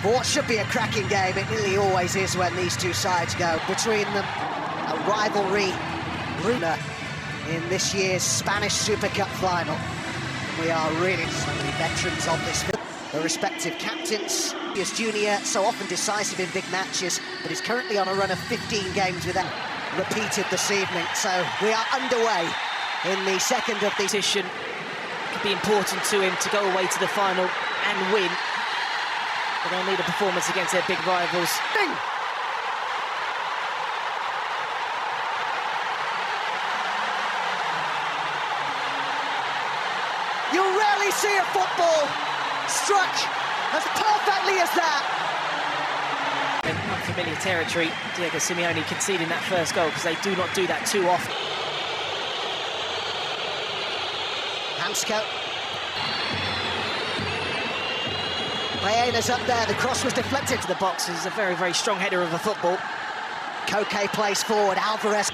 For what should be a cracking game, it nearly always is when these two sides go. Between them, a rivalry ruler in this year's Spanish Super Cup final. We are really so many veterans of this, the respective captains. He is junior, so often decisive in big matches, but he's currently on a run of 15 games without repeated this evening. So we are underway in the second of the competition. Could be important to him to go away to the final and win. But they'll need a performance against their big rivals. Bing! You rarely see a football struck as perfectly as that. In unfamiliar territory, Diego Simeone conceding that first goal because they do not do that too often. Hansko. Baena's up there, the cross was deflected to The box is a very, very strong header of a football. Koke plays forward, Alvarez.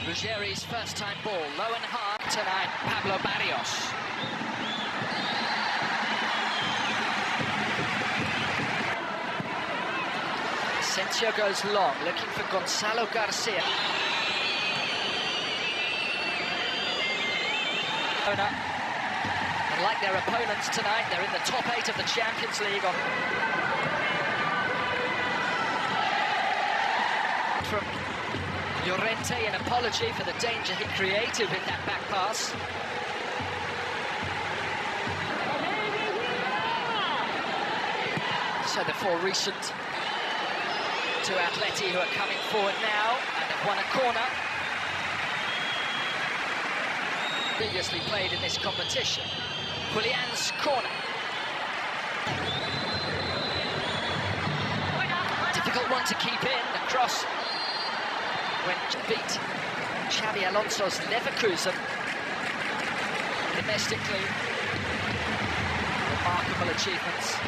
Ruggieri's first-time ball, low and hard tonight, Pablo Barrios. Asensio goes long, looking for Gonzalo Garcia. And like their opponents tonight, they're in the top 8 of the Champions League. From Llorente, an apology for the danger he created with that back pass. So the four recent to Atleti who are coming forward now and have won a corner. Previously played in this competition. Julian's corner. Difficult one to keep in, the cross went to beat Xabi Alonso's Leverkusen domestically. Remarkable achievements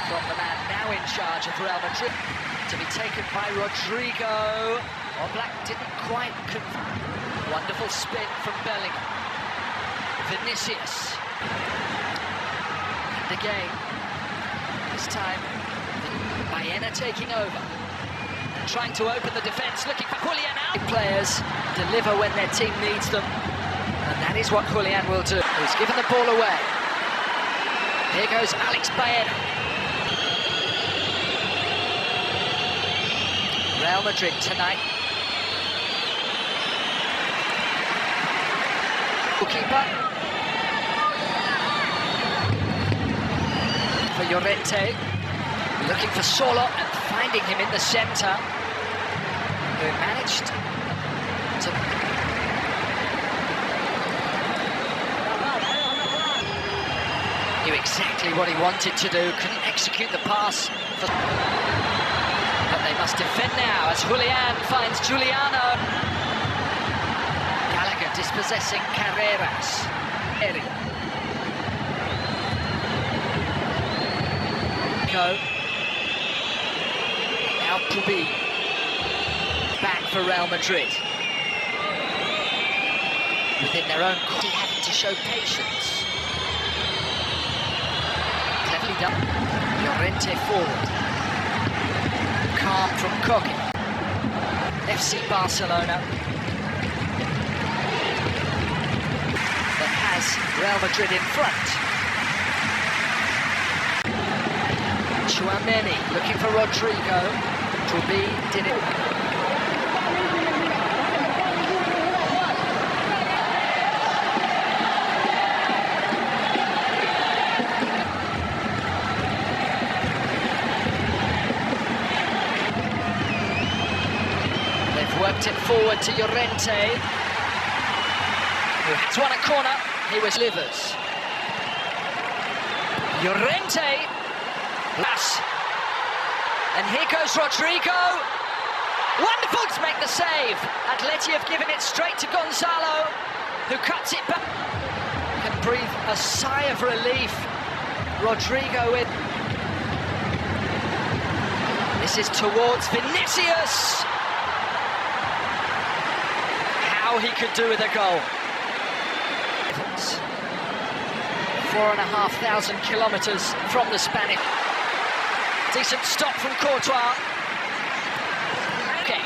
from the man now in charge of Real Madrid. To be taken by Rodrigo. Oblak didn't quite confirm. Wonderful spin from Bellingham. Vinicius. And again, this time, Baena taking over. And trying to open the defence, looking for Julian out. Players deliver when their team needs them. And that is what Julian will do. He's given the ball away. Here goes Alex Baena. Real Madrid tonight. Goalkeeper. For Llorente. Looking for Solo and finding him in the centre. Who managed to... Knew exactly what he wanted to do. Couldn't execute the pass. But they must defend now as Julian finds Giuliano. Gallagher dispossessing Carreras. Go. Now Pubi. Back for Real Madrid. Within their own court, having to show patience. Cleverly done. Llorente forward. Calm from Koke. FC Barcelona. That has Real Madrid in front. Tchouaméni looking for Rodrigo. Trubi did it. Worked it forward to Llorente, who has won a corner. He was Livers. Llorente. Pass. And here goes Rodrigo. Wonderful to make the save. Atleti have given it straight to Gonzalo, who cuts it back. Can breathe a sigh of relief. Rodrigo in. This is towards Vinicius. How he could do with a goal. 4,500 kilometres from the Spanish. Decent stop from Courtois. Okay.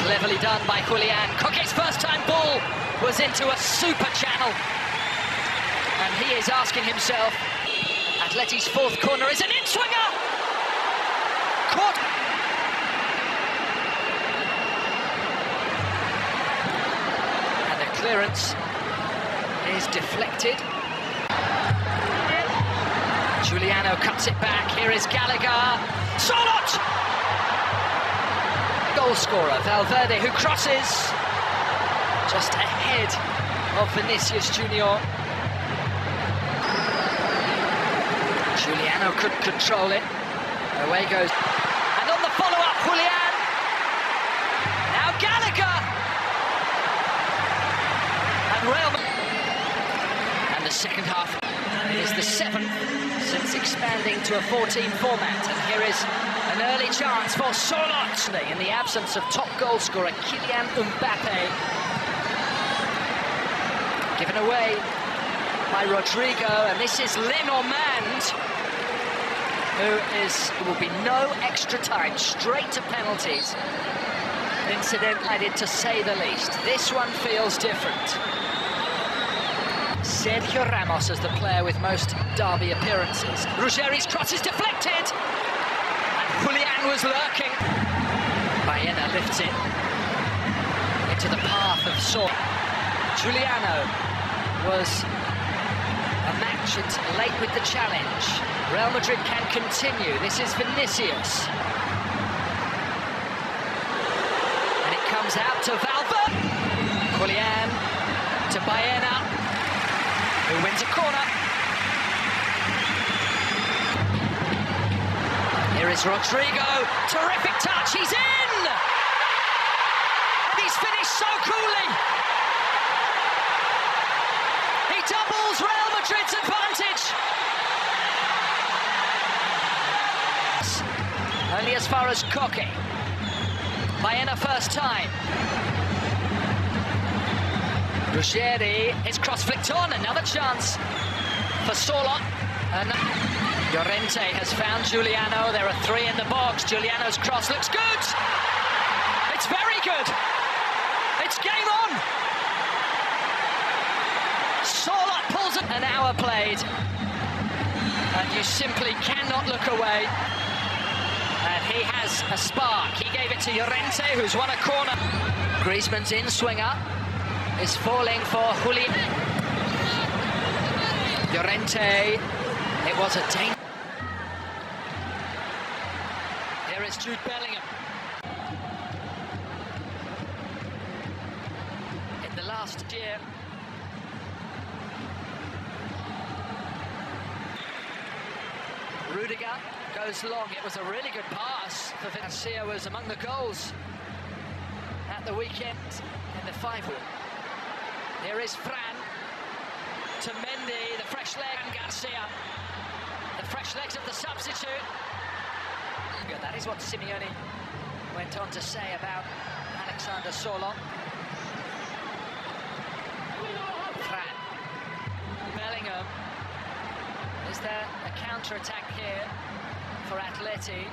Cleverly done by Julian. Coque's first-time ball was into a super channel. And he is asking himself, Atleti's fourth corner is an in-swinger! Caught! And the clearance is deflected. Giuliano cuts it back. Here is Gallagher. Solot! Goal scorer, Valverde, who crosses just ahead of Vinicius Junior. Giuliano couldn't control it. Away goes. And on the follow-up, Julian. Now Gallagher. And Real Madrid. And the second half is the 7th since expanding to a 14 format. And here is an early chance for Solot in the absence of top goal scorer Kylian Mbappe. Given away by Rodrigo, and this is Lenormand, who will be no extra time, straight to penalties. Incident added, to say the least. This one feels different. Sergio Ramos is the player with most derby appearances. Ruggeri's cross is deflected, and Julian was lurking. Baena lifts it into the path of Saul. Giuliano was a match late with the challenge. Real Madrid can continue. This is Vinicius. And it comes out to Valverde. Julian to Baena, who wins a corner. Here is Rodrigo. Terrific touch. He's in! And he's finished so coolly. He doubles Real Madrid's advantage. Only as far as Coque. Baena first time. Ruggeri, his cross flicked on, another chance for Solot. Llorente has found Giuliano, there are 3 in the box. Giuliano's cross looks good! It's very good! It's game on! Solot pulls it. An hour played, and you simply cannot look away. And he has a spark. He gave it to Llorente, who's won a corner. Griezmann's in-swinger is falling for Julian. Llorente, it was a danger. Here is Jude Bellingham. In the last year, Rudiger goes long. It was a really good pass for Garcia, was among the goals at the weekend in the 5-1. Here is Fran to Mendy, the fresh leg, and Garcia. The fresh legs of the substitute. That is what Simeone went on to say about Alexander Solot. Fran. Bellingham. Is there a counter-attack here for Atleti?